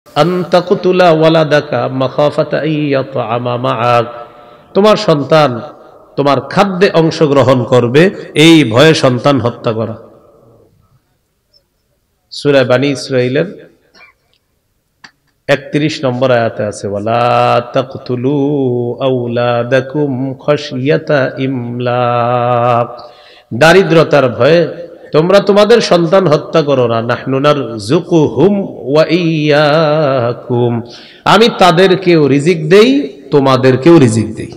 আনতাকুতুলা ওয়ালাদাকা মাখাফাতা আইয়াতআমা মাআক, তোমার সন্তান তোমার খাদ্যে অংশগ্রহণ করবে এই ভয়ে সন্তান হত্যা করা। সূরা বানী ইসরাঈলের 31 নম্বর আয়াতে আছে, ওয়ালা তাকতুলু আওলাদাকুম খাশিয়াতা ইমলাক, দারিদ্রতার ভয়ে তোমরা তোমাদের সন্তান হত্যা করো না। নাহনু নারযুকুহুম ওয়া ইয়্যাকুম, আমি তাদেরকেও রিজিক দেই তোমাদেরকেও রিজিক দেই।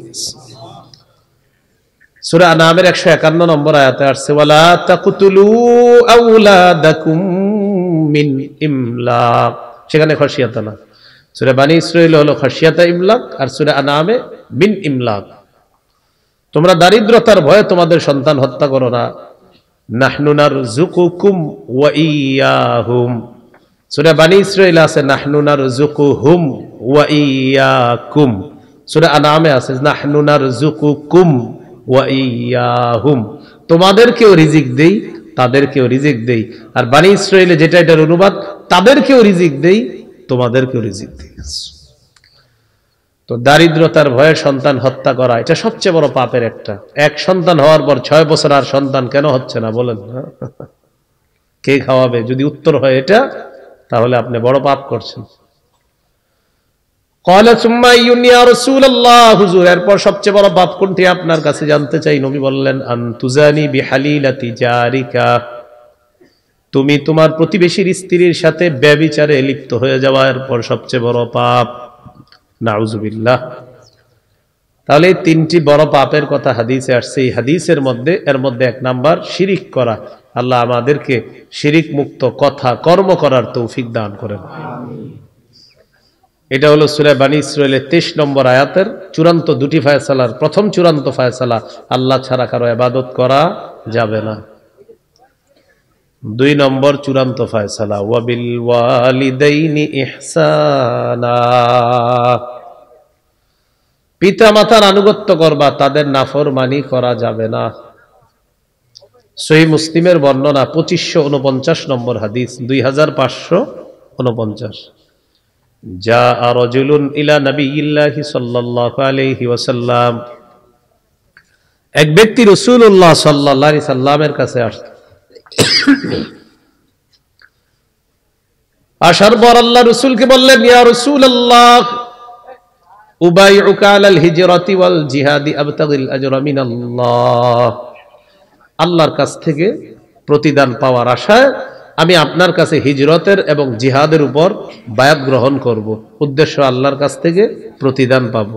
সূরা আনামের 151 নম্বর আয়াতে আসছে, ওয়ালা তাকতুলু আওলাদাকুম মিন ইমলাক, সেখানে খাশিয়াতা না। সূরা বানী ইসরাঈল হলো খাশিয়াতা ইমলাক, আর সূরা আনামে মিন ইমলাক। তোমরা দারিদ্রতার ভয়ে তোমাদের সন্তান হত্যা করো না। নাহনু নারযুকুকুম ওয়া ইয়্যাহুম, সূরা বানী ইসরাঈল আছে নাহনু নারযুকুহুম ওয়া ইয়্যাকুম, সূরা আনামে আছে নাহনু নারযুকুকুম ওয়া ইয়্যাহুম, তোমাদেরকেও রিজিক দেই তাদেরকেও রিজিক দেই। আর বানী ইসরাঈলে যেটা এটার অনুবাদ, তাদেরকেও রিজিক দেই তোমাদেরকেও রিজিক দেই। তো দারিদ্রতার ভয়ে সন্তান হত্যা করা এটা সবচেয়ে বড় পাপের একটা। এক সন্তান হওয়ার পর 6 বছর আর সন্তান কেন হচ্ছে না বলেন? কে খাওয়াবে? যদি উত্তর হয় এটা, তাহলে আপনি বড় পাপ করছেন। ক্বালা সুম্মা আইয়ুন ইয়া রাসূলুল্লাহ, হুজুর এরপর সবচেয়ে বড় পাপ কোনটি আপনার কাছে জানতে চাই। নবী বললেন, আন তুজানি বিহালিলাতি জারিকা, তুমি তোমার প্রতিবেশীর স্ত্রীর সাথে ব্যভিচারে লিপ্ত হয়ে যাওয়া এরপর সবচেয়ে বড় পাপ। নাউজুবিল্লাহ। তাহলে এই 3টি বড় পাপের কথা হাদিসে আসছে। এই হাদিসের মধ্যে এর মধ্যে 1 নাম্বার শিরিক করা। আল্লাহ আমাদেরকে শিরিক মুক্ত কথা কর্ম করার তৌফিক দান করেন। এটা হলো সূরা বানী ইসরাঈলের 23 নম্বর আয়াতের চূড়ান্ত 2টি ফয়সালার প্রথম চূড়ান্ত ফয়সালা, আল্লাহ ছাড়া কারো ইবাদত করা যাবে না। 2 নম্বর চূড়ান্ত ফয়সালা, ওয়াবিল ওয়ালিদাইনি ইহসানা, পিতা মাতার আনুগত্য করবা, তাদের নাফরমানি করা যাবে না। সহিহ মুসলিমের বর্ণনা 2549 নম্বর হাদিস, 2549। জাআ রাজুলুন ইলা নবিয়্যিল্লাহি সাল্লাল্লাহু আলাইহি ওয়াসাল্লাম, এক ব্যক্তি রাসূলুল্লাহ সাল্লাল্লাহু আলাইহি সাল্লামের কাছে আসলো। আসার পর আল্লাহ রাসূলকে বললেন, ইয়া রাসূলুল্লাহ উবাইউকা আলাল হিজরাতি ওয়াল জিহাদি আবতাগিল আজরা মিনাল্লাহ, আল্লাহর কাছ থেকে প্রতিদান পাওয়ার আশায় আমি আপনার কাছে হিজরতের এবং জিহাদের উপর বায়াত গ্রহণ করব, উদ্দেশ্য আল্লাহর কাছ থেকে প্রতিদান পাব।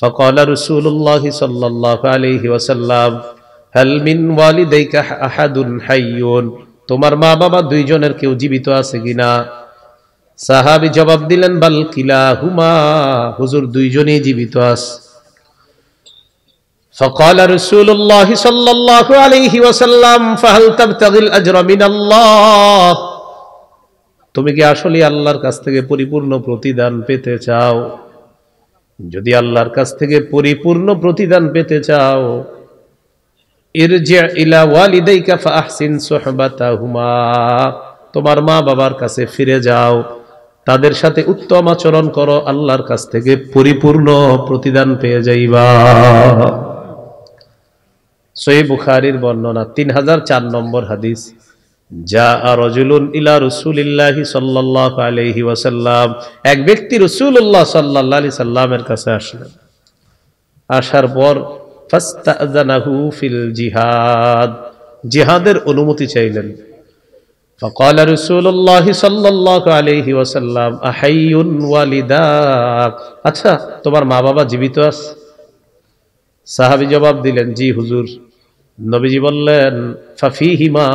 ফাকালা রাসূলুল্লাহ সাল্লাল্লাহু আলাইহি ওয়াসাল্লাম, হাল মিন ওয়ালিদাইকা আহাদুন হাইয়ুন, তোমার মা বাবা 2 জনের কেউ জীবিত আছে কিনা? সাহাবী জবাব দিলেন, বাল কিলাহুমা, হুজুর 2 জনই জীবিত আছে। فقال رسول الله صلى الله عليه وسلم فهل تبتغي الاجر من الله, তুমি কি আসলে আল্লাহর কাছ থেকে পরিপূর্ণ প্রতিদান পেতে চাও? যদি আল্লাহর কাছ থেকে পরিপূর্ণ প্রতিদান পেতে চাও, ইরজি ইলা ওয়ালিদাইকা ফাহসিন সুহবাতাহুমা, তোমার মা বাবার কাছে ফিরে যাও, তাদের সাথে উত্তম আচরণ করো, আল্লাহর কাছ থেকে পরিপূর্ণ প্রতিদান পেয়ে যাইবা। সহিহ বুখারীর বর্ণনা 3004 নম্বর হাদিস, জাআ রাজুলুন ইলা রাসূলিল্লাহি সাল্লাল্লাহু আলাইহি ওয়াসাল্লাম, এক ব্যক্তি রাসূলুল্লাহ সাল্লাল্লাহু আলাইহি সাল্লামের কাছে আসলেন। আসার পর ফাস্তাযানাহু ফিল জিহাদ, জিহাদের অনুমতি চাইলেন। ফাকালা রাসূলুল্লাহ সাল্লাল্লাহু আলাইহি ওয়াসাল্লাম আহাইয়ুন ওয়ালিদাক, আচ্ছা তোমার মা বাবা জীবিত আছে? সাহাবী জবাব দিলেন, জি হুজুর। নবীজি বললেন, ফাফিহিমা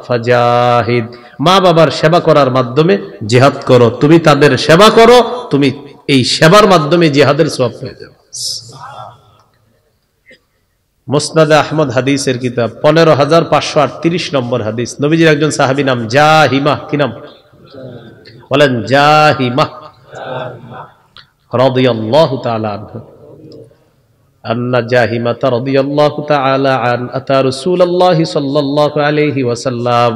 ফাজাহিদ, মা বাবার সেবা করার মাধ্যমে জিহাদ করো, তুমি তাদের সেবা করো, তুমি এই সেবার মাধ্যমে জিহাদের সওয়াব পেয়ে যাবে। মুসনাদে আহমদ হাদিসের কিতাব 15538 নম্বর হাদিস, নবীজির একজন সাহাবী নাম জাহিমা, কি নাম বলেন? জাহিমা রাদিয়াল্লাহু তাআলা আনহু, আন্না জাহিমাতা রাদিয়াল্লাহু তাআলা আন আতা রাসূলুল্লাহ সাল্লাল্লাহু আলাইহি ওয়াসাল্লাম,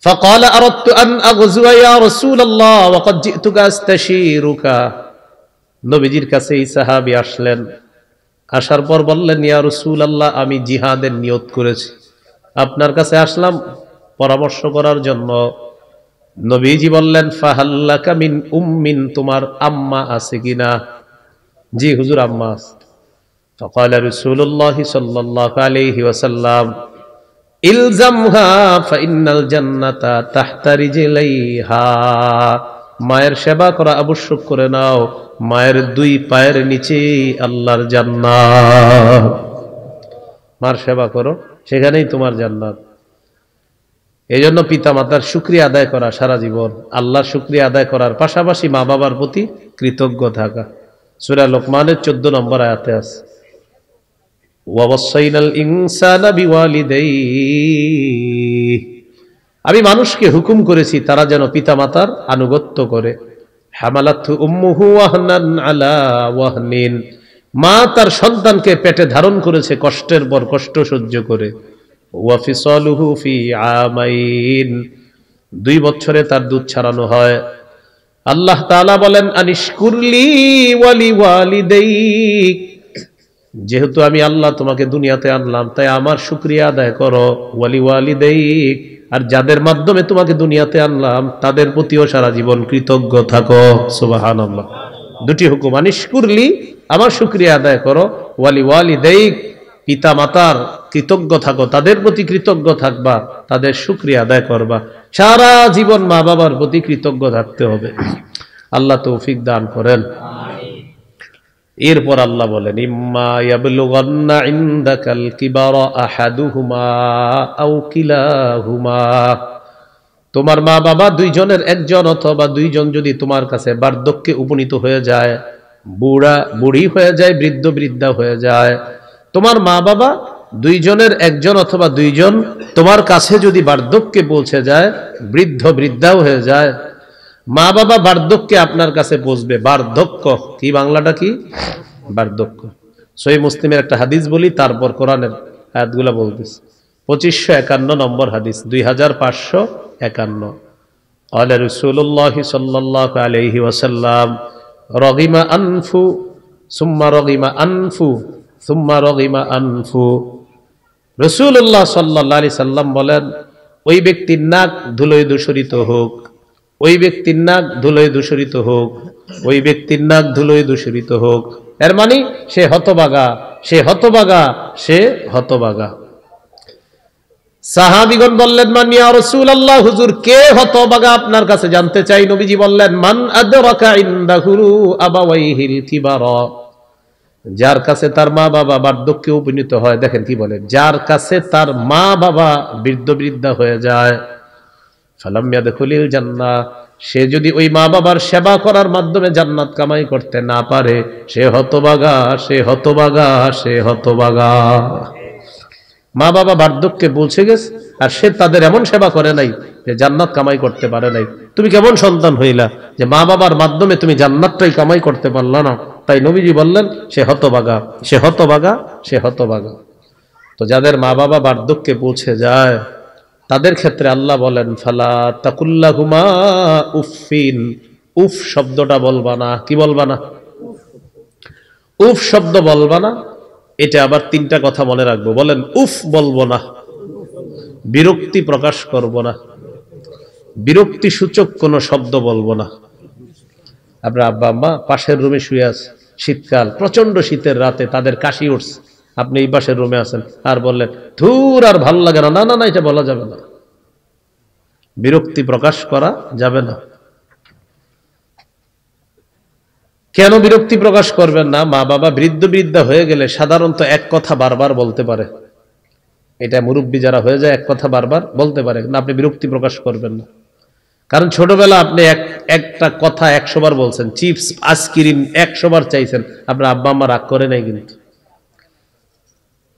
فقال أردت أن أغزو يا رسول الله وقد جئتك أستشيرك নবীজির কাছে এই সাহাবী আসলেন, আসার পর বললেন, ইয়া রাসূলুল্লাহ, আমি জিহাদের নিয়ত করেছি, আপনার কাছে আসলাম পরামর্শ করার জন্য। নবীজি বললেন, ফাহাল্লাকা মিন উম্মিন, তোমার আম্মা আছে কিনা? জি হুজুর, আম্মা আছে। ফাকাল রাসূলুল্লাহ সাল্লাল্লাহু আলাইহি ওয়াসাল্লাম, ইলজামহা ফাইন্নাল জান্নাতা তাহতা রিজলাইহা, মায়ের সেবা করা আবশ্যক করে নাও, মায়ের দুই পায়ের নিচে আল্লাহর জান্নাত। মার সেবা করো, সেখানেই তোমার জান্নাত। এই জন্য পিতা মাতার শুকরিয়া আদায় করা সারা জীবন, আল্লাহর শুকরিয়া আদায় করার পাশাপাশি মা বাবার প্রতি কৃতজ্ঞ থাকা। সূরা লোকমানের 14 নম্বর আয়াতে আছে, ওয়াসাইনাল ইনসানা বিওয়ালিদাইহি, আমি মানুষকে হুকুম করেছি তারা যেন পিতা মাতার আনুগত্য করে। হামালাতহু উম্মুহু ওয়াহনান আলা ওয়াহনিন, মা তার সন্তানকে পেটে ধারণ করেছে কষ্টের পর কষ্ট সহ্য করে। ওয়া ফিসালুহু ফি আমাইন, 2 বছরে তার দুধ ছাড়ানো হয়। আল্লাহ তাআলা বলেন, আনিশকুরলি ওয়ালি ওয়ালিদাইক, যেহেতু আমি আল্লাহ তোমাকে দুনিয়াতে আনলাম, তাই আমার শুকরিয়া আদায় করো। ওয়ালি ওয়ালিদাইক, আর যাদের মাধ্যমে তোমাকে দুনিয়াতে আনলাম তাদের প্রতিও সারা জীবন কৃতজ্ঞ থাকো। সুবহানাল্লাহ। দুটি হুকুম, আনিশকুরলি, আমার শুকরিয়া আদায় করো, ওয়ালি ওয়ালিদাইক, পিতা মাতার কৃতজ্ঞ থাকো, তাদের প্রতি কৃতজ্ঞ থাকবা, তাদের শুকরিয়া আদায় করবা। সারা জীবন মা বাবার প্রতি কৃতজ্ঞ থাকতে হবে। আল্লাহ তৌফিক দান করেন। এরপর আল্লাহ বলেন, ইম্মা ইয়াবলুগান্না ইনদাকাল কিবারা আহাদুহুমা আও কিলাহুমা, তোমার মা বাবা দুইজনের একজন অথবা দুইজন যদি তোমার কাছে বার্ধক্যে উপনীত হয়ে যায়, বুড়া বুড়ি হয়ে যায়, বৃদ্ধ বৃদ্ধা হয়ে যায়, তোমার মা বাবা দুইজনের একজন অথবা দুইজন তোমার কাছে যদি বার্ধক্যে পৌঁছে যায়, বৃদ্ধ বৃদ্ধাও হয়ে যায়, মা বাবা বার্ধক্যে আপনার কাছে পৌঁছবে। বার্ধক্য কি, বাংলাটা কি? বার্ধক্য। সহিহ মুসলিমের একটা হাদিস বলি, তারপর কোরআনের আয়াতগুলো বলতেছি। 2551 নম্বর হাদিস, 2551। قال رسول الله صلى الله عليه وسلم رغم أنف ثم رغم أنف ثم رغم أنف, রাসূলুল্লাহ সাল্লাল্লাহু আলাইহি সাল্লাম বলেন, ওই ব্যক্তির নাক ধুলোয় দূষিত হোক, ওই ব্যক্তির নাক ধুলোয় দূষিত হোক, ওই ব্যক্তির নাক ধুলোয় দূষিত হোক। এর মানে সে হতভাগা, সে হতভাগা, সে হতভাগা। সাহাবীগণ বললেন, মান ইয়া রাসূলুল্লাহ, হুজুর কে হতভাগা আপনার কাছে জানতে চাই। নবীজি বললেন, মান আদরাকা ইনদাহু আবাওয়াইহিল কিবারা, যার কাছে তার মা বাবা বার্ধক্যে উপনীত হয়। দেখেন কি বলেন, যার কাছে তার মা বাবা বৃদ্ধ বৃদ্ধা হয়ে যায়, ফালাম ইয়াদখুলিল জান্নাহ, সে যদি ওই মা বাবার সেবা করার মাধ্যমে জান্নাত কামাই করতে না পারে, সে হতভাগা, সে হতভাগা, সে হতভাগা। মা বাবা বার্ধক্যে পৌঁছে গেছে আর সে তাদের এমন সেবা করে নাই যে জান্নাত কামাই করতে পারে নাই। তুমি কেমন সন্তান হইলা যে মা বাবার মাধ্যমে তুমি জান্নাতটাই কামাই করতে পারলা না? তাই নবীজি বললেন, সে হতভাগা, সে হতভাগা, সে হতভাগা। তো যাদের মা বাবা বার্ধক্যে পৌঁছে যায় তাদের ক্ষেত্রে আল্লাহ বলেন, ফালা তাকুল্লাহুমা উফিন, উফ শব্দটা বলবা না। কি বলবা না? উফ শব্দ বলবা না। এটা আবার 3টা কথা মনে রাখবো। বলেন, উফ বলবো না, বিরক্তি প্রকাশ করব না, বিরক্তি সূচক কোন শব্দ বলবো না। আপনার আব্বা আম্মা পাশের রুমে শুয়ে আছে, শীতকাল, প্রচন্ড শীতের রাতে তাদের কাশি উঠছে, আপনি এই পাশের রুমে আছেন আর বললেন, ধুর আর ভালো লাগে না। না না না, এটা বলা যাবে না, বিরক্তি প্রকাশ করা যাবে না। কেন বিরক্তি প্রকাশ করবেন না? মা বাবা বৃদ্ধ বৃদ্ধা হয়ে গেলে সাধারণত এক কথা বারবার বলতে পারে। এটা মুরব্বী যারা হয়ে যায় এক কথা বারবার বলতে পারে না, আপনি বিরক্তি প্রকাশ করবেন না। কারণ ছোটবেলা আপনি একটা কথা 100 বার বলছেন, চিপস আইসক্রিম 100 বার চাইছেন, আপনার আব্বা আম্মা রাগ করে নাই কিন্তু।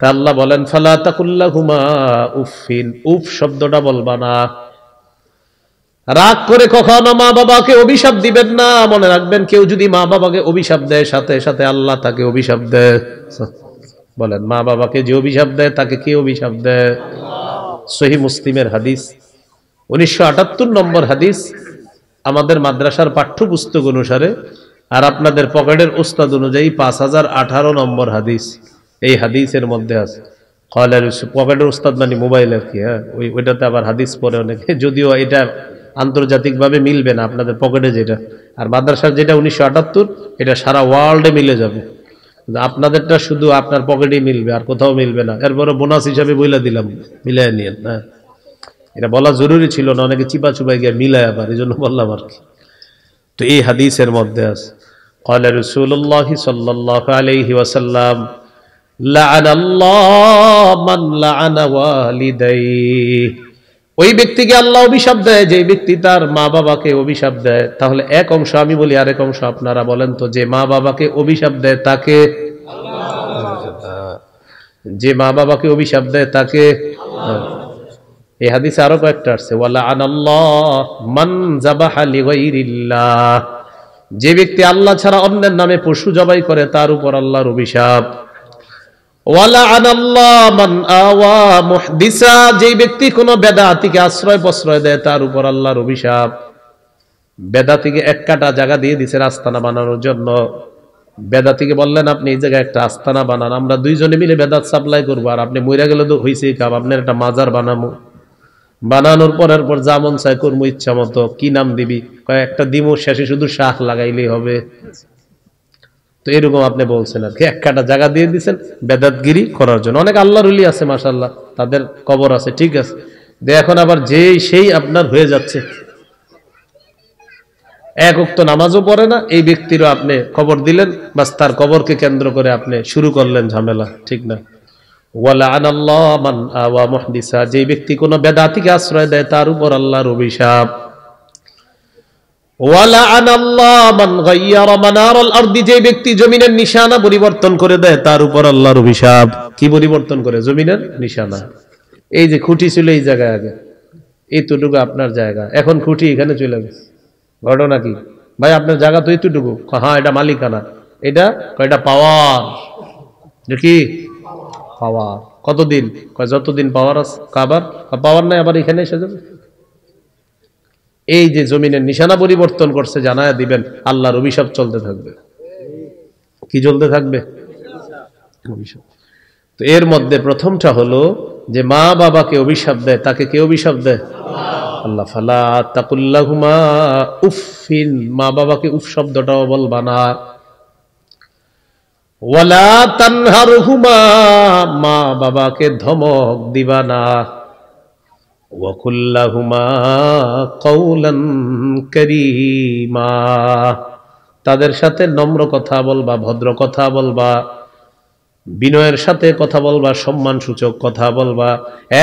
আল্লাহ বলেন, ফালা তাকুল্লাহুমা উফিন, উফ শব্দটা বলবা না। রাগ করে কখনো মা বাবাকে অভিশাপ দিবেন না। মনে রাখবেন, কেউ যদি মা বাবাকে অভিশাপ দেয় সাথে সাথে আল্লাহ তাকে অভিশাপ দেয়। বলেন, মা বাবাকে যে অভিশাপ দেয় তাকে কে অভিশাপ দেয়? সহিহ মুসলিমের হাদিস, 1978 নম্বর হাদিস আমাদের মাদ্রাসার পাঠ্যপুস্তক অনুসারে, আর আপনাদের পকেটের উস্তাদ অনুযায়ী 5018 নম্বর হাদিস এই হাদিসের মধ্যে আছে। পকেটের উস্তাদ মানে মোবাইল আর কি, হ্যাঁ, ওইটাতে আবার হাদিস পড়ে অনেকে, যদিও এটা আন্তর্জাতিকভাবে মিলবে না আপনাদের পকেটে যেটা, আর মাদ্রাসার যেটা 1978 এটা সারা ওয়ার্ল্ডে মিলে যাবে, আপনাদেরটা শুধু আপনার পকেটেই মিলবে, আর কোথাও মিলবে না। এরপরে বোনাস হিসাবে বইলা দিলাম, মিলাই নিয়েন। হ্যাঁ, এটা বলা জরুরি ছিল না, অনেকে চিপা চুপাই গিয়ে মিলায় আবার, এই জন্য বললাম আর কি। তো এই হাদিসের মধ্যে আছে قال رسول الله صلى الله عليه وسلم لعن الله من لعن والديه। ওই ব্যক্তিকে আল্লাহ অভিশাপ দেয় যে ব্যক্তি তার মা বাবাকে অভিশাপ দেয়। তাহলে এক অংশ আমি বলি, আরেক অংশ আপনারা বলেন তো, যে মা বাবাকে অভিশাপ দেয় তাকে আল্লাহ, যে মা বাবাকে অভিশাপ দেয় তাকে আল্লাহ। এই হাদিসে আরো কয়েকটা আছে, ওয়ালা আনাল্লাহ মান যাবাহা লিগাইরিল্লাহ, যে ব্যক্তি আল্লাহ ছাড়া অন্যের নামে পশু জবাই করে তার উপর আল্লাহর অভিশাপ। ওয়ালা আনাল্লাহ মান আওয়া মুহদিসা, যে ব্যক্তি কোনো বেদাতীকে আশ্রয় প্রশ্রয় দেয় তার উপর আল্লাহর অভিশাপ। বেদাতীকে এক কাটা জায়গা দিয়ে দিয়েছেন আস্তানা বানানোর জন্য। বেদাতীকে বললেন আপনি এই জায়গায় একটা আস্তানা বানান, আমরা দুইজনে মিলে বেদাত সাপ্লাই করবো, আর আপনি মইরা গেলে তো হইছেই কাম, আপনার একটা মাজার বানাবো, বানানোর পরের পর যা মন চায় করবো ইচ্ছা মতো। কি নাম দিবি? কয়েকটা দিমো, শেষে শুধু শাহ লাগাইলেই হবে। তো এরকম আপনি বলছেন আর কি, এক কাটা জায়গা দিয়ে দিচ্ছেন বেদাতগিরি করার জন্য। অনেক আল্লাহর ওলি আছে মাশাআল্লাহ, তাদের কবর আছে, ঠিক আছে, এখন আবার যেই সেই আপনার হয়ে যাচ্ছে, এক ওয়াক্ত নামাজও পড়ে না, এই ব্যক্তিরও আপনি কবর দিলেন, বাস তার কবরকে কেন্দ্র করে আপনি শুরু করলেন ঝামেলা, ঠিক না? ওয়ালা আনাল্লাহ মান আওয়া মুহদিসা, যে ব্যক্তি কোনো বেদাতীকে আশ্রয় দেয় তার উপর আল্লাহর অভিশাপ। ওয়ালা আনাল্লাহ মান গায়্যারা মানারাল আরদি, যে ব্যক্তি জমিনের নিশানা পরিবর্তন করে দেয় তার উপর আল্লাহর অভিশাপ। কি পরিবর্তন করে? জমিনের নিশানা। এই যে খুঁটি ছিল এই জায়গায় আগে, এইটুকু আপনার জায়গা, এখন খুঁটি এখানে চলে গেছে। ঘটনা কি ভাই? আপনার জায়গা তো এইটুকু, হ্যাঁ এটা মালিকানা, এটা কয়টা পাওয়ার, কি পাওয়ার? কতদিন? যতদিন পাওয়ার আছে। কাবার পাওয়ার নাই, আবার এখানে এসে যাবে। এই যে জমিনের নিশানা পরিবর্তন করছে, জানায়া দিবেন আল্লাহর অভিশাপ চলতে থাকবে। কি চলতে থাকবে? অভিশাপ। তো এর মধ্যে প্রথমটা হলো যে মা বাবাকে অভিশাপ দেয়, তাকে কে অভিশাপ দেয়? আল্লাহ। ফালা তাকুল্লাহুমা উফিন, মা বাবাকে উফ শব্দটাও বলবা না। ওয়ালা তানহারহুমা, মা বাবাকে ধমক দিবা না। ওয়াকুল্লাহুমা কাওলান কারীমা, তাদের সাথে নম্র কথা বলবা, ভদ্র কথা বলবা, বিনয়ের সাথে কথা বলবা, সম্মানসূচক কথা বলবা।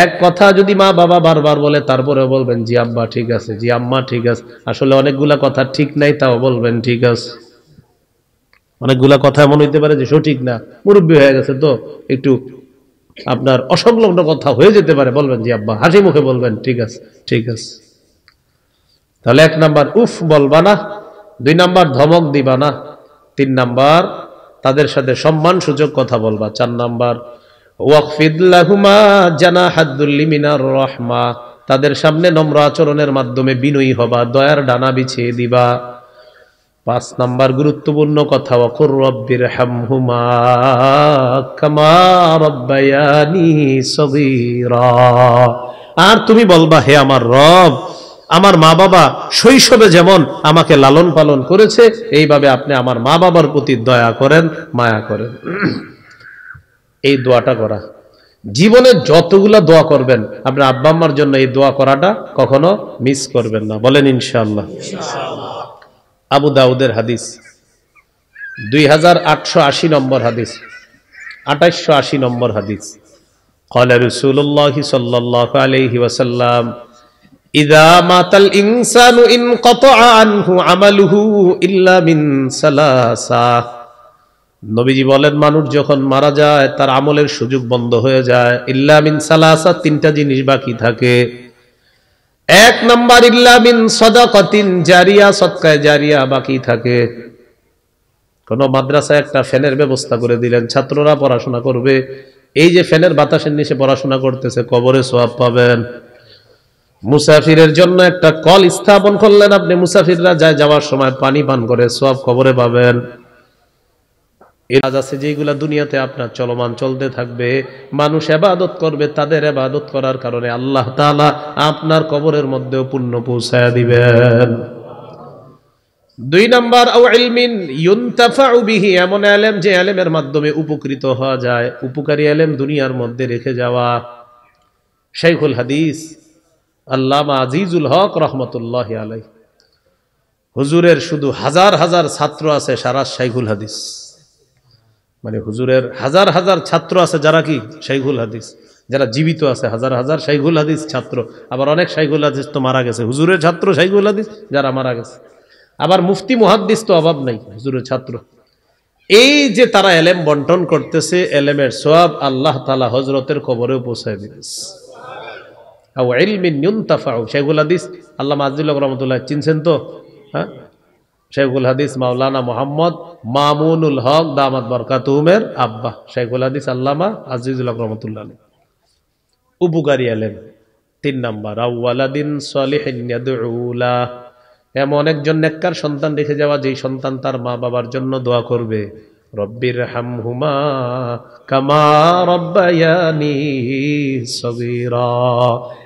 এক কথা যদি মা বাবা বারবার বলে তারপরে বলবেন জি আব্বা ঠিক আছে, জি আম্মা ঠিক আছে। আসলে অনেকগুলা কথা ঠিক নাই, তাও বলবেন ঠিক আছে। অনেকগুলা কথা এমন হইতে পারে যে সঠিক না, মুরব্বী হয়ে গেছে তো একটু আপনার অসংলগ্ন কথা হয়ে যেতে পারে, বলবেন জি আব্বা, হাসি মুখে বলবেন ঠিক আছে, ঠিক আছে। তাহলে এক নাম্বার উফ বলবা না, দুই নাম্বার ধমক দিবা না, তিন নাম্বার তাদের সাথে সম্মানসূচক কথা বলবা, চার নাম্বার ওয়াকফিদ লাহুমা জানাহাদ যুল্লি মিনার রাহমা, তাদের সামনে নম্র আচরণের মাধ্যমে বিনয়ী হবা, দয়ার ডানা বিছিয়ে দিবা। পাঁচ নাম্বার গুরুত্বপূর্ণ কথা, ওয়াকুর রব্বিরহামহুমা কামা রাব্বায়ানি সগীরা, আর তুমি বলবা হে আমার রব, আমার মা বাবা শৈশবে যেমন আমাকে লালন পালন করেছে, এইভাবে আপনি আমার মা বাবার প্রতি দয়া করেন, মায়া করেন। এই দোয়াটা করা, জীবনে যতগুলা দোয়া করবেন আপনার আব্বা আম্মার জন্য, এই দোয়া করাটা কখনো মিস করবেন না। বলেন ইনশাআল্লাহ। আবু দাউদের হাদিস 2880 নম্বর হাদিস, 2880 নম্বর হাদিস। قال رسول الله صلى الله عليه وسلم إذا مات الإنسان انقطع عنه عمله إلا من ثلاثة, নবীজি বলেন মানুষ যখন মারা যায় তার আমলের সুযোগ বন্ধ হয়ে যায়। ইল্লা মিন সালাসা, তিনটা জিনিস বাকি থাকে। এক নাম্বার ইল্লা মিন সাদাকাতিন জারিয়া, সদকায়ে জারিয়া বাকি থাকে। কোন মাদ্রাসায় একটা ফ্যানের ব্যবস্থা করে দিলেন, ছাত্ররা পড়াশোনা করবে, এই যে ফ্যানের বাতাসের নিচে পড়াশোনা করতেছে, কবরে সওয়াব পাবেন। মুসাফিরের জন্য একটা কল স্থাপন করলেন আপনি, মুসাফিররা যায় যাওয়ার সময় পানি পান করে সব কবরে পাবেন। এই কাজ আছে যেগুলা দুনিয়াতে আপনার চলমান চলতে থাকবে, মানুষ ইবাদত করবে, তাদের ইবাদত করার কারণে আল্লাহ তাআলা আপনার কবরের মধ্যেও পুণ্য পৌঁছায়া দিবেন। 2 নাম্বার, আও ইলমিন ইউনতাফাউ বিহি, এমন ইলম যে ইলমের মাধ্যমে উপকৃত হওয়া যায়, উপকারী ইলম দুনিয়ার মধ্যে রেখে যাওয়া। শাইখুল হাদিস আল্লামা আজিজুল হক রহমতুল্লাহি আলাইহি, হুজুরের শুধু হাজার হাজার ছাত্র আছে সারা শাইখুল হাদিস, মানে হুজুরের হাজার হাজার ছাত্র আছে যারা কি শাইখুল হাদিস, যারা জীবিত আছে হাজার হাজার শাইখুল হাদিস ছাত্র। আবার অনেক শাইখুল হাদিস তো মারা গেছে, হুজুরের ছাত্র শাইখুল হাদিস যারা মারা গেছে। আবার মুফতি মুহাদ্দিস তো অভাব নাই, হুজুরের ছাত্র। এই যে তারা এলেম বন্টন করতেছে, এলেমের সওয়াব আল্লাহ তাআলা হযরতের কবরেও পৌঁছায় দিতেছে। আও ইলমিন ইউনতাফাউ, শাইখুল হাদিস আল্লামা আজিজুল হক রহমাতুল্লাহ চিনছেন তো? হ্যাঁ, শাইখুল হাদিস মাওলানা মুহাম্মদ মামুনুল হক দামাত বরকাতুহুমের আব্বা শাইখুল হাদিস আল্লামা আজিজুল হক রহমাতুল্লাহ। উপকারী এলেম। 3 নাম্বার, আওয়ালাদিন সলিহিন ইয়াদউ লা, এমন একজন নেককার সন্তান রেখে যাওয়া যেই সন্তান তার মা বাবার জন্য দোয়া করবে, রব্বির হামহুমা কামা রব্বায়ানি সগীরা।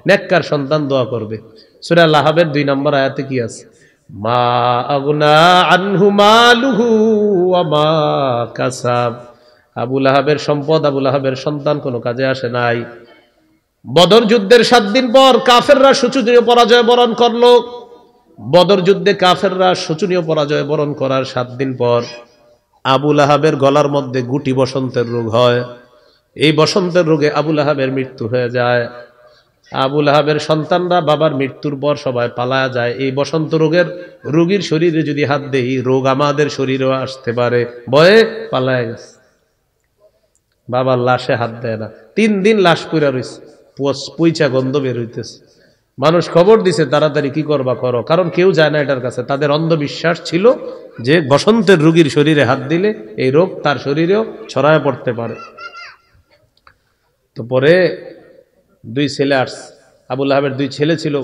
নেককার সন্তান দোয়া করবে। সূরা লাহাবের 2 নম্বর আয়াতে কি আছে? মা আগনা আনহু মালুহু ওয়া মা কাসাব। আবু লাহাবের সম্পদ, আবু লাহাবের সন্তান কোনো কাজে আসে নাই। বদর যুদ্ধের 7 দিন পর কাফেররা শোচনীয় পরাজয় বরণ করলো। বদর যুদ্ধে কাফেররা শোচনীয় পরাজয় বরণ করার 7 দিন পর আবু লাহাবের গলার মধ্যে গুটি বসন্তের রোগ হয়। এই বসন্তের রোগে আবু লাহাবের মৃত্যু হয়ে যায়। আবু লাহাবের সন্তানরা বাবার মৃত্যুর পর সবাই পালায়া যায়। এই বসন্ত রোগীর শরীরে যদি হাত দেই, রোগ আমাদের শরীরেও আসতে পারে, ভয়ে পালায়া গেছে। বাবার লাশে হাত দেয় না। 3 দিন লাশ পুরা রয়েছে, পইচা গন্ধ বের হইতেছে। মানুষ খবর দিছে, তাড়াতাড়ি কি করবা করো, কারণ কেউ যায় না এটার কাছে। তাদের অন্ধবিশ্বাস ছিল যে বসন্তের রোগীর শরীরে হাত দিলে এই রোগ তার শরীরেও ছড়ায় পড়তে পারে। তো পরে 2 ছেলে আসছে। আবু লাহাবের 2 ছেলে ছিল,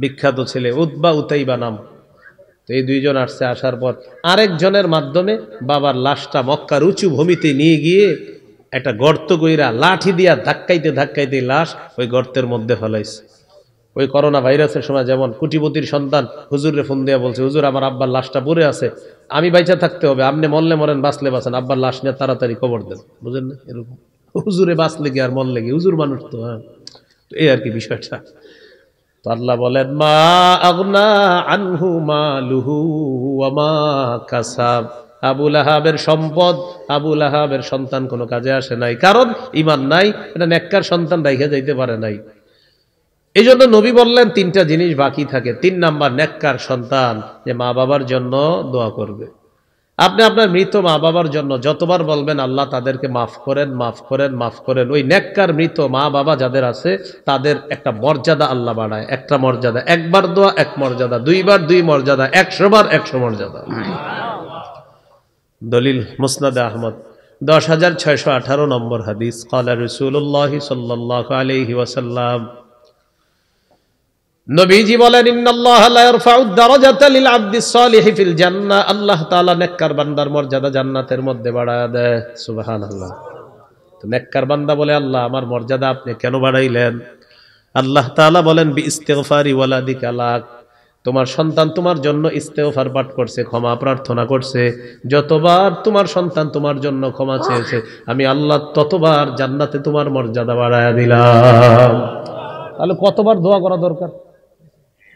বিখ্যাত ছেলে, উতবা উতাইবা নাম। তো এই 2 জন আসছে। আসার পর আরেকজনের মাধ্যমে বাবার লাশটা মক্কার উঁচু ভূমিতে নিয়ে গিয়ে একটা গর্ত কইরা লাঠি দিয়া ধাক্কাইতে ধাক্কাইতে লাশ ওই গর্তের মধ্যে ফেলাইছে। ওই করোনা ভাইরাসের সময় যেমন কোটিপতির সন্তান হুজুরে ফোন দিয়া বলছে, হুজুর আমার আব্বার লাশটা পড়ে আছে, আমি বাইচা থাকতে হবে, আপনি মরলে মরেন বাঁচলে বাঁচেন, আব্বার লাশ নিয়ে তাড়াতাড়ি কবর দেন। বুঝেন না? এরকম হুজুরে বাঁচলে কি আর মরলে কি, হুজুর মানুষ তো। হ্যাঁ, তো এই আর কি বিষয়টা। তো আল্লাহ বলেন, মা আগনা আনহু মালুহু ওয়া মা কাসাব। আবু লাহাবের সম্পদ, আবু লাহাবের সন্তান কোনো কাজে আসে নাই, কারণ ঈমান নাই। এটা নেককার সন্তান রাইখা যাইতে পারে নাই। এই জন্য নবী বললেন 3টা জিনিস বাকি থাকে। 3 নাম্বার, নেককার সন্তান যে মা বাবার জন্য দোয়া করবে। আপনি আপনার মৃত মা বাবার জন্য যতবার বলবেন আল্লাহ তাদেরকে মাফ করেন, মাফ করেন, মাফ করেন, ওই নেককার মৃত মা বাবা যাদের আছে তাদের একটা মর্যাদা আল্লাহ বাড়ায়। একটা মর্যাদা, 1 বার দোয়া 1 মর্যাদা, 2 বার 2 মর্যাদা, 100 বার 100 মর্যাদা। দলিল মুসনাদে আহমদ 10618 নম্বর হাদিস, ক্বালা রাসূলুল্লাহ সাল্লাল্লাহু আলাইহি ওয়াসাল্লাম, নবীজি বলেন, ইন্নাল্লাহা লা ইয়ারফাউদ দারাজাতা লিল আবদিস সালিহি ফিল জান্নাহ। আল্লাহ তাআলা নেককার বান্দার মর্যাদা জান্নাতের মধ্যে বাড়ায় দেয়। সুবহানাল্লাহ। তো নেককার বান্দা বলে, আল্লাহ আমার মর্যাদা আপনি কেন বাড়াইলেন? আল্লাহ তাআলা বলেন, বি ইস্তিগফারি ওয়ালাদিকা লাক। তোমার সন্তান তোমার জন্য ইস্তেগফার পাঠ করছে, ক্ষমা প্রার্থনা করছে। যতবার তোমার সন্তান তোমার জন্য ক্ষমা চেয়েছে, আমি আল্লাহ ততবার জান্নাতে তোমার মর্যাদা বাড়ায়া দিলাম। তাহলে কতবার দোয়া করা দরকার?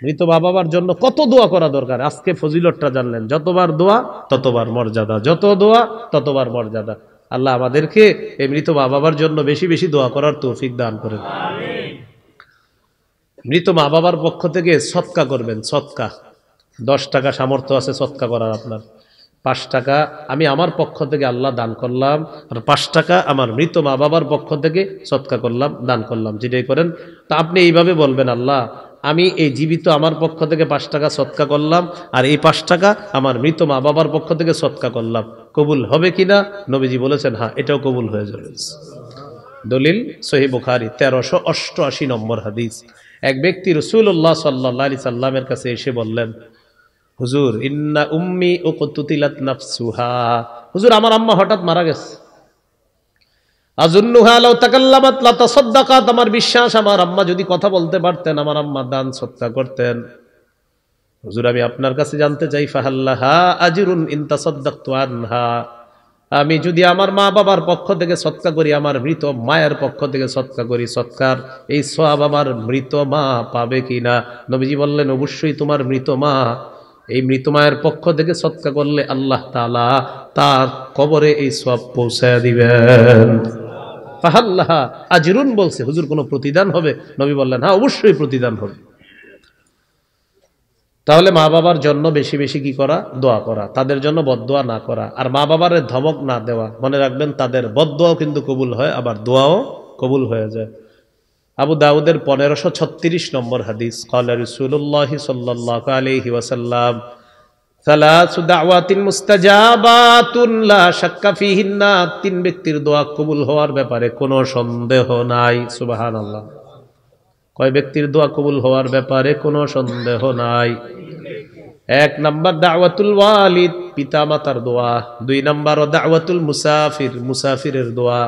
মৃত বাবার জন্য কত দোয়া করা দরকার? আজকে ফজিলতটা জানলেন। যতবার দোয়া ততবার মর্যাদা, যত দোয়া ততবার মর্যাদা। আল্লাহ আমাদেরকে এই মৃত বাবার জন্য বেশি বেশি দোয়া করার তৌফিক দান করেন। মৃত মা বাবার পক্ষ থেকে সদকা করবেন। সদকা 10 টাকা সামর্থ্য আছে সদকা করার আপনার, 5 টাকা আমি আমার পক্ষ থেকে আল্লাহ দান করলাম, আর 5 টাকা আমার মৃত মা বাবার পক্ষ থেকে সদকা করলাম, দান করলাম, যেটাই করেন। তা আপনি এইভাবে বলবেন, আল্লাহ আমি এই জীবিত আমার পক্ষ থেকে 5 টাকা সদকা করলাম, আর এই 5 টাকা আমার মৃত মা বাবার পক্ষ থেকে সদকা করলাম। কবুল হবে কিনা? নবীজি বলেছেন, হ্যাঁ, এটাও কবুল হয়ে যাবে। দলিল সহিহ বুখারী 1388 নম্বর হাদিস। এক ব্যক্তি রাসূলুল্লাহ সাল্লাল্লাহু আলাইহি সাল্লামের কাছে এসে বললেন, হুজুর ইন্না উম্মি উকতুতিলাত নাফসুহা, হুজুর আমার আম্মা হঠাৎ মারা গেছে। আযুন্নুহা লাউ তাকাল্লামাত লা তাসাদ্দাকাত, আমার বিশ্বাস আমার আম্মা যদি কথা বলতে পারতেন, আমার আম্মা দান সদকা করতেন। হুজুর আমি আপনার কাছে জানতে চাই, ফাহাল্লাহা আজরুন ইন তাসাদ্দাকতু আনহা, আমি যদি আমার মা বাবার পক্ষ থেকে সদকা করি, আমার মৃত মায়ের পক্ষ থেকে সদকা করি, সদকার এই সওয়াব আমার মৃত মা পাবে কিনা? নবীজি বললেন, অবশ্যই তোমার মৃত মা, এই মৃত মায়ের পক্ষ থেকে সদকা করলে আল্লাহ তাআলা তার কবরে এই সওয়াব পৌঁছায় দিবেন। ফাহাল্লাহা আজরুন বলছে, হুজুর কোনো প্রতিদান হবে? নবী বললেন, হ্যাঁ অবশ্যই প্রতিদান হবে। তাহলে মা বাবার জন্য বেশি বেশি কি করা? দোয়া করা, তাদের জন্য বদদোয়া না করা, আর মা বাবার ধমক না দেওয়া। মনে রাখবেন তাদের বদদোয়াও কিন্তু কবুল হয়, আবার দোয়াও কবুল হয়ে যায়। আবু দাউদের 1536 নম্বর হাদিস, ক্বালা রাসূলুল্লাহ সাল্লাল্লাহু আলাইহি ওয়াসাল্লাম, সালাসু দাওয়াতিন মুস্তাজাবাতুন লা শাক্কা ফিহিন্না, তিন ব্যক্তির দোয়া কবুল হওয়ার ব্যাপারে কোনো সন্দেহ নাই। সুবহানাল্লাহ। কয় ব্যক্তির দোয়া কবুল হওয়ার ব্যাপারে কোনো সন্দেহ নাই? এক নাম্বার দাওয়াতুল ওয়ালিদ, পিতা মাতার দোয়া। দুই নাম্বার দাওয়াতুল মুসাফির, মুসাফিরের দোয়া।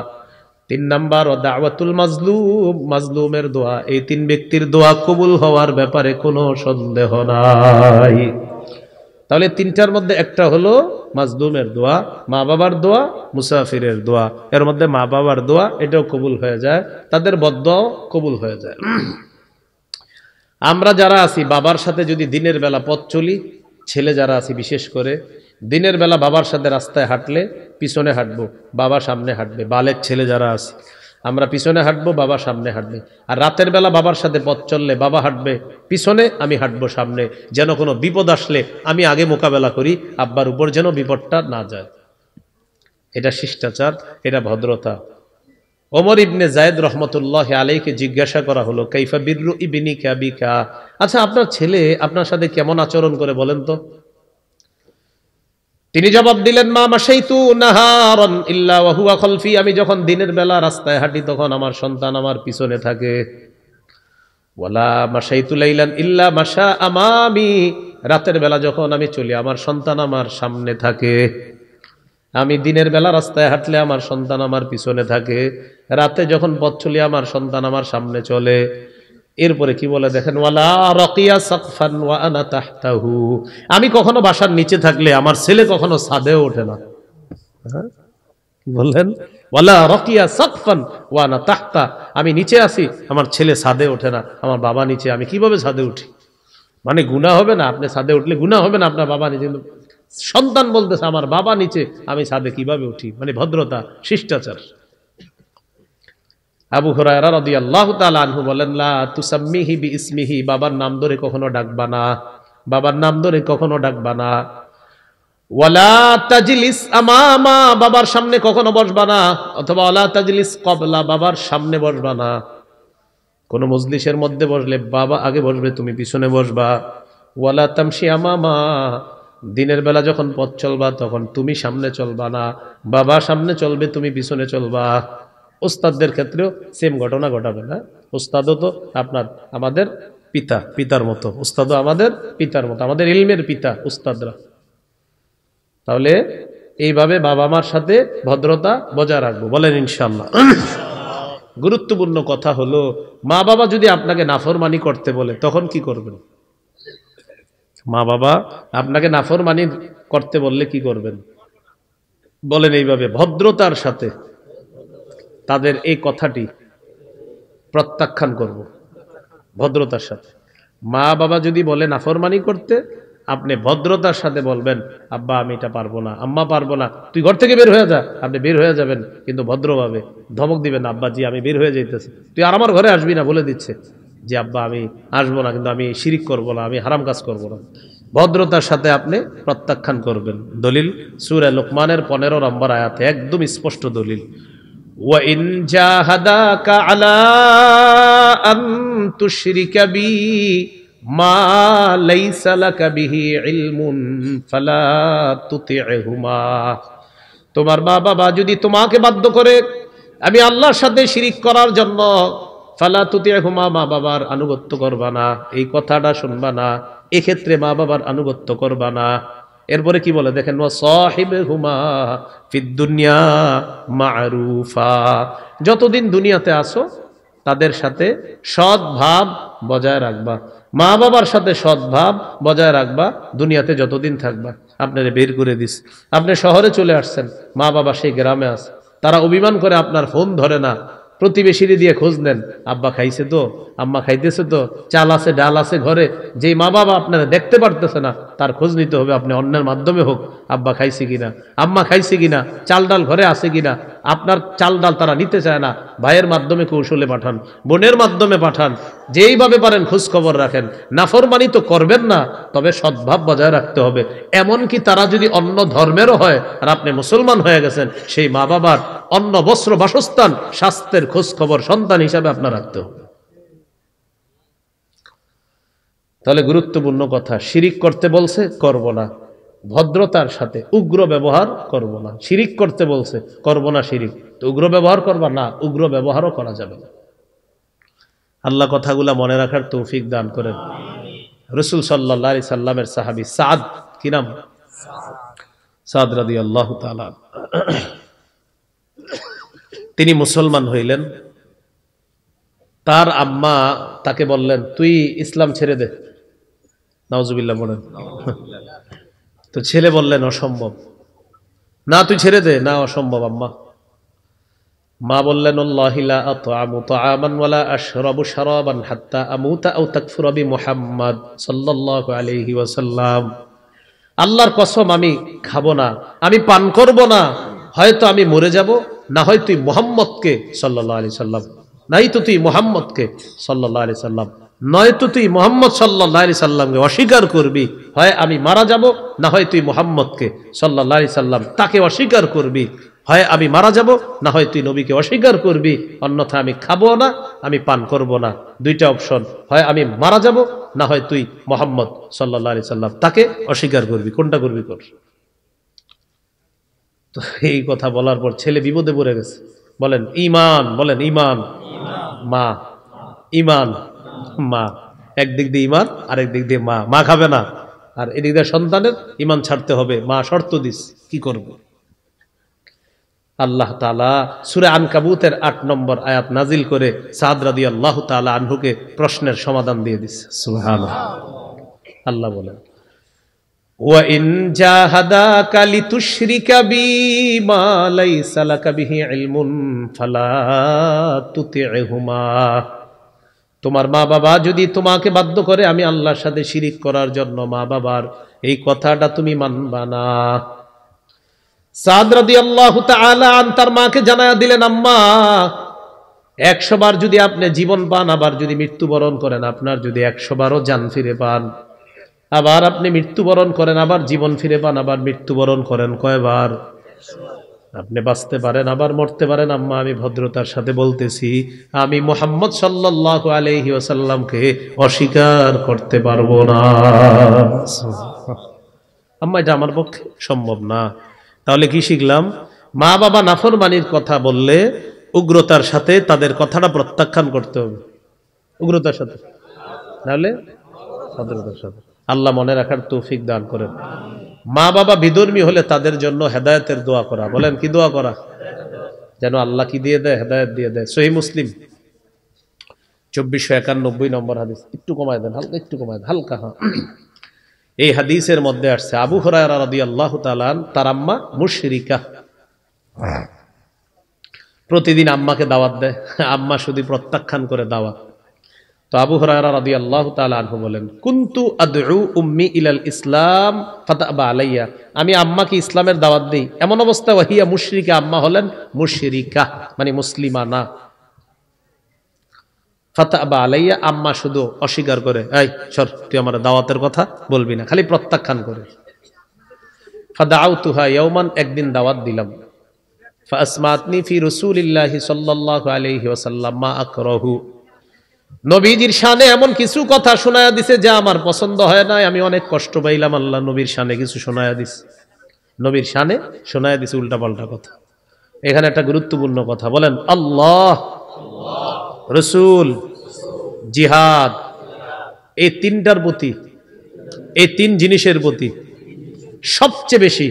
তিন নাম্বার দাওয়াতুল মাজলুম, মাজলুমের দোয়া। এই তিন ব্যক্তির দোয়া কবুল হওয়ার ব্যাপারে কোনো সন্দেহ নাই। তাহলে তিনটার মধ্যে একটা হলো মাজলুমের দোয়া, মা বাবার দোয়া, মুসাফিরের দোয়া। এর মধ্যে মা বাবার দোয়া এটাও কবুল হয়ে যায়, তাদের বদদোয়াও কবুল হয়ে যায়। আমরা যারা আছি বাবার সাথে যদি দিনের বেলা পথ চলি, ছেলে যারা আছি বিশেষ করে, দিনের বেলা বাবার সাথে রাস্তায় হাঁটলে পিছনে হাঁটবো, বাবা সামনে হাঁটবে। বালেক ছেলে যারা আছে আমরা পিছনে হাঁটবো, বাবা সামনে হাঁটবে। আর রাতের বেলা বাবার সাথে পথ চললে বাবা হাঁটবে পিছনে, আমি হাঁটবো সামনে, যেন কোনো বিপদ আসলে আমি আগে মোকাবেলা করি, আব্বার উপর যেন বিপদটা না যায়। এটা শিষ্টাচার, এটা ভদ্রতা। ওমর ইবনে জায়েদ রহমতুল্লাহ আলাইহিকে জিজ্ঞাসা করা হলো, কাইফা বিররু ইবনিকা বিকা, আচ্ছা আপনার ছেলে আপনার সাথে কেমন আচরণ করে বলেন তো? তিনি জবাব দিলেন, মা মাশাইতু নাহারান ইল্লা ওয়া হুয়া খালফি, আমি যখন দিনের বেলা রাস্তায় হাঁটি তখন আমার সন্তান আমার পিছনে থাকে। ওয়ালা মাশাইতু লাইলান ইল্লা মাশা আমামি, রাতের বেলা যখন আমি চলি আমার সন্তান আমার সামনে থাকে। আমি দিনের বেলা রাস্তায় হাঁটলে আমার সন্তান আমার পিছনে থাকে, রাতে যখন পথ চলি আমার সন্তান আমার সামনে চলে। এরপরে কি বলে দেখেন, ওয়ালা রাকিয়া সাকফান ওয়া আনা তাহতাহু, আমি কখনো বাসার নিচে থাকলে আমার ছেলে কখনো ছাদেও ওঠে না। কি বললেন? ওয়ালা রাকিয়া সাকফান ওয়া আনা তাহতা, আমি নিচে আছি আমার ছেলে ছাদে ওঠে না, আমার বাবা নিচে, আমি কিভাবে ছাদে উঠি? মানে গুনাহ হবে না? আপনি ছাদে উঠলে গুনাহ হবে না? আপনার বাবা নিচে, সন্তান বলতেছে আমার বাবা নিচে, আমি ছাদে কিভাবে উঠি? মানে ভদ্রতা, শিষ্টাচার। আবু হুরায়রা রাদিয়াল্লাহু তাআলা আনহু বলেন, লা তুসাম্মিহি বিইসমিহি, বাবার নাম ধরে কখনো ডাকবা না, বাবার নাম ধরে কখনো ডাকবা না। ওয়ালা তাজলিস আমামা, বাবার সামনে কখনো বসবা না, অথবা ওয়ালা তাজলিস ক্বাবলা, বাবার সামনে বসবা না। কোন মজলিসের মধ্যে বসলে বাবা আগে বসবে, তুমি পিছনে বসবা। ওয়ালা তামশি আমামা, দিনের বেলা যখন পথ চলবা তখন তুমি সামনে চলবা না, বাবা সামনে চলবে, তুমি পিছনে চলবা। উস্তাদদের ক্ষেত্রেও সেম ঘটনা ঘটাবে না? উস্তাদও তো আপনার আমাদের পিতা, পিতার মতো। উস্তাদও আমাদের পিতার মতো, আমাদের ইলমের পিতা উস্তাদরা। তাহলে এইভাবে বাবা মার সাথে ভদ্রতা বজায় রাখবো, বলেন ইনশাআল্লাহ। গুরুত্বপূর্ণ কথা হলো, মা বাবা যদি আপনাকে নাফরমানি করতে বলে তখন কি করবেন? মা বাবা আপনাকে নাফরমানি করতে বললে কি করবেন? বলেন এইভাবে ভদ্রতার সাথে তাদের এই কথাটি প্রত্যাখ্যান করব, ভদ্রতার সাথে। মা বাবা যদি বলে নাফরমানি করতে, আপনি ভদ্রতার সাথে বলবেন, আব্বা আমি এটা পারবো না, আম্মা পারবো না, তুই ঘর থেকে বের হয়ে যা। আপনি বের হয়ে যাবেন, কিন্তু ভদ্রভাবে ধমক দিবেন, আব্বা জি আমি বের হয়ে যাইতেছি, তুই আর আমার ঘরে আসবি না, বলে দিচ্ছে যে আব্বা আমি আসবো না, কিন্তু আমি শিরিক করবো না, আমি হারাম কাজ করবো না। ভদ্রতার সাথে আপনি প্রত্যাখ্যান করবেন। দলিল সূরা লোকমানের 15 নম্বর আয়াতে একদম স্পষ্ট দলিল, وَإِنْ جَاهَدَاكَ عَلَىٰ أَن تُشْرِكَ بِي مَا لَيْسَ لَكَ بِهِ عِلْمٌ فَلَا تُطِعْهُمَا, তোমার মা বাবা যদি তোমাকে বাধ্য করে আমি আল্লাহর সাথে শিরিক করার জন্য, ফালা তুতিহুমা, মা বাবার আনুগত্য করবা না, এই কথাটা শুনবা না, এক্ষেত্রে মা বাবার আনুগত্য করবা না। এরপরে কি বলে দেখেন, ওয়া সাহিবহুমা ফিদ দুনিয়া মারুফা, যতদিন দুনিয়াতে আসো তাদের সাথে সৎ ভাব বজায় রাখবা, মা বাবার সাথে সৎ ভাব বজায় রাখবা দুনিয়াতে যতদিন থাকবা। আপনারে বের করে দিস, আপনি শহরে চলে আসছেন, মা বাবা সেই গ্রামে আছে, তারা অভিমান করে আপনার ফোন ধরে না, প্রতিবেশীরে দিয়ে খোঁজ নেন, আব্বা খাইছে তো, আম্মা খাইতেছে তো, চাল আছে ডাল আছে ঘরে। যেই মা বাবা আপনারা দেখতে পারতেছে না তার খোঁজ নিতে হবে আপনি অন্যের মাধ্যমে হোক, আব্বা খাইছে কিনা, আম্মা খাইছে কিনা, চাল ডাল ঘরে আছে কিনা। আপনার চাল ডাল তারা নিতে চায় না, ভাইয়ের মাধ্যমে কৌশলে পাঠান, বোনের মাধ্যমে পাঠান, যেইভাবে পারেন খোঁজ খবর রাখেন। নাফরমানি তো করবেন না, তবে সদ্ভাব বজায় রাখতে হবে। এমনকি তারা যদি অন্য ধর্মেরও হয় আর আপনি মুসলমান হয়ে গেছেন, সেই মা বাবার অন্ন বস্ত্র বাসস্থান স্বাস্থ্যের খোঁজ খবর সন্তান হিসাবে আপনার রাখতে হবে। তাহলে গুরুত্বপূর্ণ কথা, শিরিক করতে বলছে করব না, ভদ্রতার সাথে, উগ্র ব্যবহার করব না। শিরিক করতে বলছে করব না শিরিক, তো উগ্র ব্যবহার করবা না, উগ্র ব্যবহারও করা যাবে না। আল্লাহ কথাগুলা মনে রাখার তৌফিক দান করেন। রাসূল সাল্লাল্লাহু আলাইহি সাল্লামের সাহাবী সাদ, কি নাম? সাদ রাদিয়াল্লাহু তাআলা, তিনি মুসলমান হইলেন। তার আম্মা তাকে বললেন, তুই ইসলাম ছেড়ে দে। নাউজুবিল্লাহ বলেন। তো ছেলে বললেন, অসম্ভব। না, তুই ছেড়ে দে। না, অসম্ভব আম্মা। মা বললেন, আল্লাহি লা আতআমু তাআমান ওয়ালা আশরাবু শারাবান হাত্তা আমুতা আও তাকফুরা বি মুহাম্মদ সাল্লাল্লাহু আলাইহি ওয়াসাল্লাম। আল্লাহর কসম, আমি খাবো না, আমি পান করব না, হয়তো আমি মরে যাব, না হয় তুই মুহাম্মদকে সাল্লাল্লাহু আলাইহি সাল্লাম, নাই তো তুই মুহাম্মদকে সাল্লাল্লাহু আলাইহি সাল্লাম, নয়তো তুই মুহাম্মদ সাল্লাল্লাহু আলাইহি সাল্লামকে অস্বীকার করবি। হয় আমি মারা যাব, না হয় তুই মুহাম্মদকে সাল্লাল্লাহু আলাইহি সাল্লাম তাকে অস্বীকার করবি। হয় আমি মারা যাব, না হয় তুই নবীকে অস্বীকার করবি, অন্যথা আমি খাবো না, আমি পান করব না। দুইটা অপশন, হয় আমি মারা যাব, না হয় তুই মুহাম্মদ সাল্লাল্লাহু আলাইহি সাল্লাম তাকে অস্বীকার করবি, কোনটা করবি কর। তো এই কথা বলার পর ছেলে বিপদে পড়ে গেছে। বলেন ঈমান, বলেন ঈমান। মা, ঈমান, মা, একদিক দিয়ে ঈমান, আরেক দিক দিয়ে মা। মা খাবে না, আর এদিক দিয়ে সন্তানের ঈমান ছাড়তে হবে। মা শর্ত দিস, কি করবে? আল্লাহ তাআলা সূরা আনকাবুতের ৮ নম্বর আয়াত নাজিল করে সাদ রাদিয়াল্লাহু তাআলা আনহুকে প্রশ্নের সমাধান দিয়ে দিচ্ছে। সুবহানাল্লাহ। আল্লাহ বলেন, ওয়া ইন জাহাদাকা লিতুশরিকা বি মা লাইসা লাকা বিহি ইলমুন ফালা তুতি'হুমা। তোমার মা বাবা যদি তোমাকে বাধ্য করে আমি আল্লাহর সাথে শিরিক করার জন্য, মা বাবার এই কথাটা তুমি মানবা না। সাদ রাদিয়াল্লাহু তাআলা আন তার মাকে জানায়া দিলেন, আম্মা 100 বার যদি আপনি জীবন পান, আবার যদি মৃত্যুবরণ করেন, আপনার যদি 100 বারও জান ফিরে পান, আবার আপনি মৃত্যুবরণ করেন, আবার জীবন ফিরে পান, আবার মৃত্যুবরণ করেন, কয়বার? আপনি বাঁচতে পারেন, আবার মরতে পারেন। আম্মা আমি ভদ্রতার সাথে বলতেছি, আমি মুহাম্মদ সাল্লাল্লাহু আলাইহি ওয়াসাল্লামকে অস্বীকার করতে পারবো না। আম্মা এটা আমার পক্ষে সম্ভব না। তাহলে কি শিখলাম? মা বাবা নাফরমানির কথা বললে উগ্রতার সাথে তাদের কথাটা প্রত্যাখ্যান করতে হবে, উগ্রতার সাথে, নাহলে ভদ্রতার সাথে। আল্লাহ মনে রাখার তৌফিক দান করেন। মা বাবা বিধর্মী হলে তাদের জন্য হেদায়েতের দোয়া করা। বলেন, কি দোয়া করা? যেন আল্লাহ কি দিয়ে দেয়? হেদায়েত দিয়ে দেয়। সহিহ মুসলিম 2491 নম্বর হাদিস। একটু কমায় দেন, হালকা একটু কমায় দেন, হালকা। হ্যাঁ, এই হাদিসের মধ্যে আসছে আবু হুরায়রা রাদিয়াল্লাহু তাআলা তার আম্মা মুশরিকা, প্রতিদিন আম্মাকে দাওয়াত দেয়, আম্মা শুধু প্রত্যাখ্যান করে দাওয়াত। তো আবু হুরায়রা রাদিয়াল্লাহু তাআলা আনহু বলেন, কুনতু আদউ উম্মি ইলাল ইসলাম ফাতাবা আলাইয়া। আমি আম্মাকে ইসলামের দাওয়াত দেই, এমন অবস্থা ওয়াহিয়া মুশরিকা, আম্মা হলেন মুশরিকা, মানে মুসলিমা না। ফাতাবা আলাইয়া, আম্মা শুধু অস্বীকার করে, এই সর, তুই আমার দাওয়াতের কথা বলবি না, খালি প্রত্যাখ্যান করে। ফাদাউতুহা ইয়াওমান, একদিন দাওয়াত দিলাম। ফাসমাতনি ফি রাসূলিল্লাহি সাল্লাল্লাহু আলাইহি ওয়াসাল্লাম মা আকরাহু। নবীজির শানে এমন কিছু কথা শোনায়া দিছে যা আমার পছন্দ হয় না, আমি অনেক কষ্ট পাইলাম। আল্লাহ নবীর শানে কিছু শোনায়া দিছে, নবীর শানে শোনায়া দিছে উল্টা পাল্টা কথা। এখানে একটা গুরুত্বপূর্ণ কথা বলেন, আল্লাহ রসুল, জিহাদ, এই তিনটার প্রতি, এই তিন জিনিসের প্রতি সবচেয়ে বেশি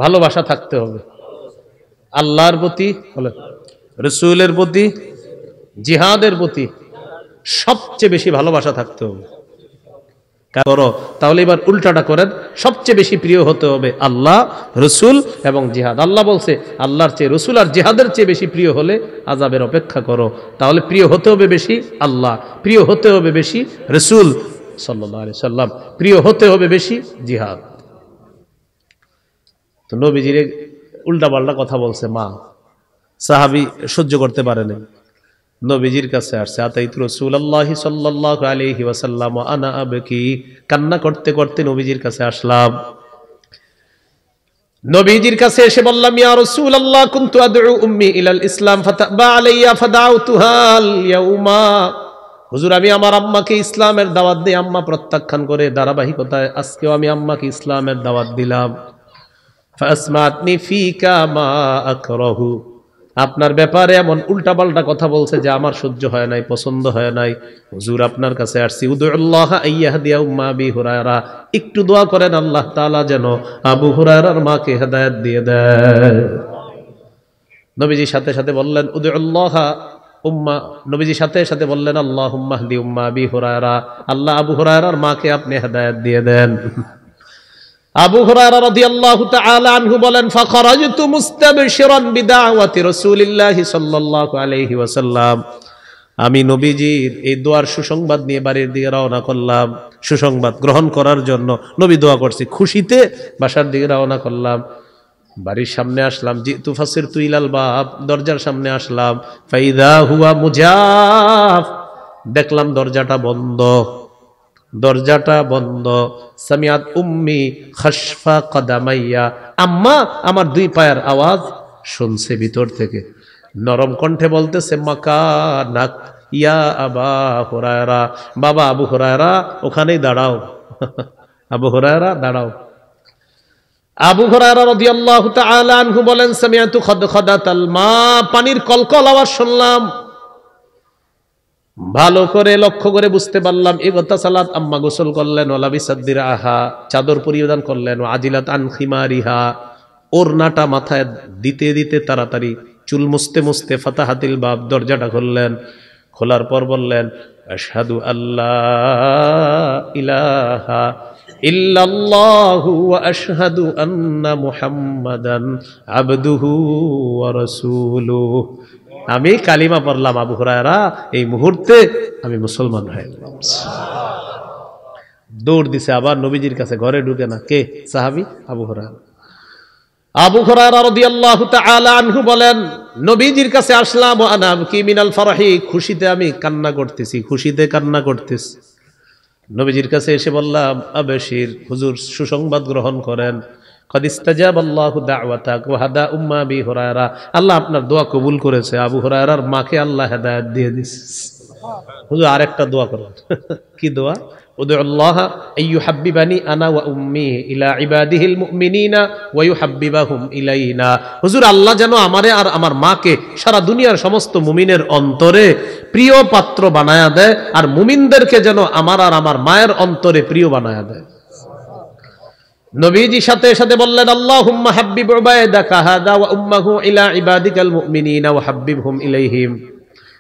ভালোবাসা থাকতে হবে। আল্লাহর প্রতি, রসুলের প্রতি, জিহাদের প্রতি সবচেয়ে বেশি ভালোবাসা থাকতে হবে। করো তাহলে এবার উল্টাটা করেন, সবচেয়ে বেশি প্রিয় হতে হবে আল্লাহ, রসুল এবং জিহাদ। আল্লাহ বলছে আল্লাহর চেয়ে রসুল আর জিহাদের চেয়ে বেশি প্রিয় হলে আযাবের অপেক্ষা করো। তাহলে প্রিয় হতে হবে বেশি আল্লাহ, প্রিয় হতে হবে বেশি রসুল সাল্লাল্লাহু আলাইহি সাল্লাম, প্রিয় হতে হবে বেশি জিহাদ। তো নবীজির উল্টা পাল্টা কথা বলছে মা, সাহাবী সহ্য করতে পারেনি, নবীজির কাছে আসছে। আতাইতু রাসূলুল্লাহি সাল্লাল্লাহু আলাইহি ওয়াসাল্লাম ওয়া আনা আবকি, কান্না করতে করতে নবীজির কাছে আসলাম। নবীজির কাছে এসে বললাম, ইয়া রাসূলুল্লাহ কুনতু আদউ উম্মি ইলাল ইসলাম ফাতাবা আলাইয়া ফাদাউতুহা আল ইয়াউমা। হুজুর, আমি আমার আম্মাকে ইসলামের দাওয়াত দিই, আম্মা প্রত্যাখ্যান করে, ধারাবাহিকতায় আজকেও আমি আম্মাকে ইসলামের দাওয়াত দিলাম। ফাসমাতনি ফিকা মা আকরাহু, আপনার ব্যাপারে এমন উল্টাপাল্টা কথা বলছে যে আমার সহ্য হয় নাই, পছন্দ হয় নাই। হুজুর, আপনার কাছে আসছি, উদুল্লাহ আইয়াহদিয়া উম্মা আবি হুরায়রা, একটু দোয়া করেন আল্লাহ তাআলা যেন আবু হুরায়রার মাকে হেদায়েত দিয়ে দেয়। নবীজি সাথে সাথে বললেন উদুল্লাহ উম্মা, নবীজি সাথে সাথে বললেন আল্লাহুম্মা হদি উম্মা আবি হুরায়রা, আল্লাহ আবু হুরায়রার মাকে আপনি হেদায়েত দিয়ে দেন। আবু হুরায়রা রাদিয়াল্লাহু তাআলা আনহু বলেন, ফাখরাজতু মুস্তাবশিরান বিদাওয়াতি রাসূলিল্লাহি সাল্লাল্লাহু আলাইহি ওয়াসাল্লাম, আমি নবীজির এই দোয়ার সুসংবাদ নিয়ে বাড়ির দিকে রওনা করলাম, সুসংবাদ গ্রহণ করার জন্য। নবী দোয়া করছে, খুশিতে বাসার দিকে রওনা করলাম। বাড়ির সামনে আসলাম, জিতু ফাসিরতু ইলাল বাব, দরজার সামনে আসলাম। ফাইদা হুয়া মুজাফ, দেখলাম দরজাটা বন্ধ, দরজাটা বন্ধ। সামিয়াত উম্মি খাসফা কদামাইয়া, আম্মা আমার দুই পায়ের আওয়াজ শুনছে ভিতর থেকে। নরম কণ্ঠে বলতেছে, মাকানাক ইয়া আবা হুরায়রা, বাবা আবু হুরায়রা ওখানেই দাঁড়াও, আবু হুরায়রা দাঁড়াও। আবু হুরায়রা রাদিয়াল্লাহু তাআলা আনহু বলেন, সামিআতু খাদখাদাতাল মা, পানির কলকল আওয়াজ শুনলাম। ভালো করে লক্ষ্য করে বুঝতে পারলাম ইগতাসালাত, আম্মা গোসল করলেন, ওয়ালাবিসাদ দিরআহা, চাদর পরিধান করলেন, আজিলাত আন খিমারিহা, ওড়নাটা মাথায় দিতে দিতে তাড়াতাড়ি চুল মুছতে মুছতে ফাতাহাতিল বাব, দরজাটা খুললেন। খোলার পর বললেন, আশহাদু আল্লাহ ইলাহা ইল্লাল্লাহু ওয়া আশহাদু আন্না মুহাম্মাদান আবদুহু ওয়া রাসূলুহু, আমি কালিমা পড়লাম আবু হুরায়রা, এই মুহূর্তে আমি মুসলমান হয়ে গেলাম। দৌড় দিছে আবার নবীজির কাছে, ঘরে ঢুকে না। কে? সাহাবী আবু হুরায়রা। আবু হুরায়রা রাদিয়াল্লাহু তাআলা আনহু বলেন, নবীজির কাছে আসলাম, ওয়া আনা আবকি মিনাল ফারহি, খুশিতে আমি কান্না করতেছি, খুশিতে কান্না করতেছি। নবীজির কাছে এসে বললাম, আবশির, হুজুর সুসংবাদ গ্রহণ করেন, কদ ইস্তাজাবাল্লাহু দাওয়াতাক ওয়া হাদা উম্মা আবি হুরায়রা, আল্লাহ আপনার দোয়া কবুল করেছে, আবু হুরায়রার মাকে আল্লাহ হেদায়েত দিয়ে দিয়েছে। হুজুর আরেকটা দোয়া করেন। কি দোয়া? উদুল্লাহ আইয়ুহাব্বিবানি আনা ওয়া উম্মি ইলা ইবাদিহিল মুমিনিনা ওয়া ইউহাব্বিবাহুম ইলাইনা, হুজুর আল্লাহ যেন আমারে আর আমার মাকে সারা দুনিয়ার সমস্ত মুমিনের অন্তরে প্রিয় পাত্র বানায়া দেয়, আর মুমিনদেরকে যেন আমার আর আমার মায়ের অন্তরে প্রিয় বানায়া দেয়। নবীজি সাথে সাথে বললেন, আল্লাহুম্মা হাব্বিব উবাইদাকা হাদা ওয়া উম্মাহু ইলা ইবাদিকাল মুমিনিনা ওয়া হাব্বিবহুম ইলাইহিম,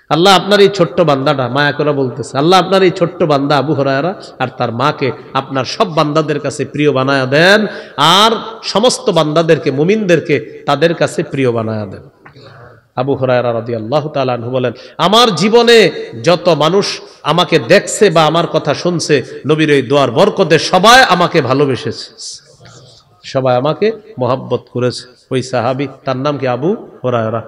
আল্লাহ আপনার এই ছোট্ট বান্দাটা, মায়া করে বলতেছে, আল্লাহ আপনার এই ছোট্ট বান্দা আবু হুরায়রা আর তার মাকে আপনার সব বান্দাদের কাছে প্রিয় বানায়া দেন, আর সমস্ত বান্দাদেরকে, মুমিনদেরকে তাদের কাছে প্রিয় বানায়া দেন। আবু হুরায়রা রাদিয়াল্লাহু তাআলা আনহু বলেন, আমার জীবনে যত মানুষ আমাকে দেখছে বা আমার কথা শুনছে, নবীর এই দোয়ার বরকতে সবাই আমাকে ভালোবেসেছে, সবাই আমাকে মহব্বত করেছে। ওই সাহাবী, তার নাম কি? আবু হুরায়রা।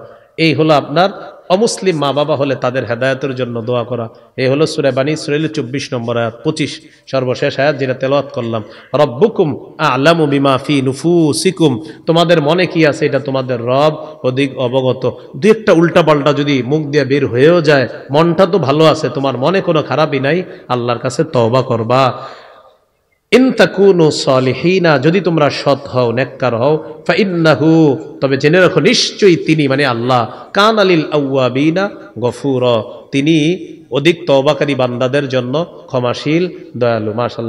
এই হলো আপনার অমুসলিম মা বাবা হলে তাদের হেদায়েতের জন্য দোয়া করা। এই হলো সূরা বানী ইসরাঈলের 24 নম্বর আয়াত, 25 সর্বশেষ আয়াত যেটা তেলাওয়াত করলাম। রব্বুকুম আ'লামু বিমা ফি নুফুসিকুম, তোমাদের মনে কি আছে এটা তোমাদের রব অধিক অবগত। দুই একটা উল্টা পাল্টা যদি মুখ দিয়ে বের হয়েও যায়, মনটা তো ভালো আছে, তোমার মনে কোনো খারাপই নাই, আল্লাহর কাছে তওবা করবা। ইন তাকুনু সালিহিনা, যদি তোমরা সৎ হও, নেককার হও, ফাইন্নাহু, তবে জেনে রাখো নিশ্চয়ই তিনি মানে আল্লাহ, কানা লিল আওয়াবিনা গফুরা, তিনি অধিক তওবাকারী বান্দাদের জন্য ক্ষমাশীল, দয়ালু। মাশাআল্লাহ।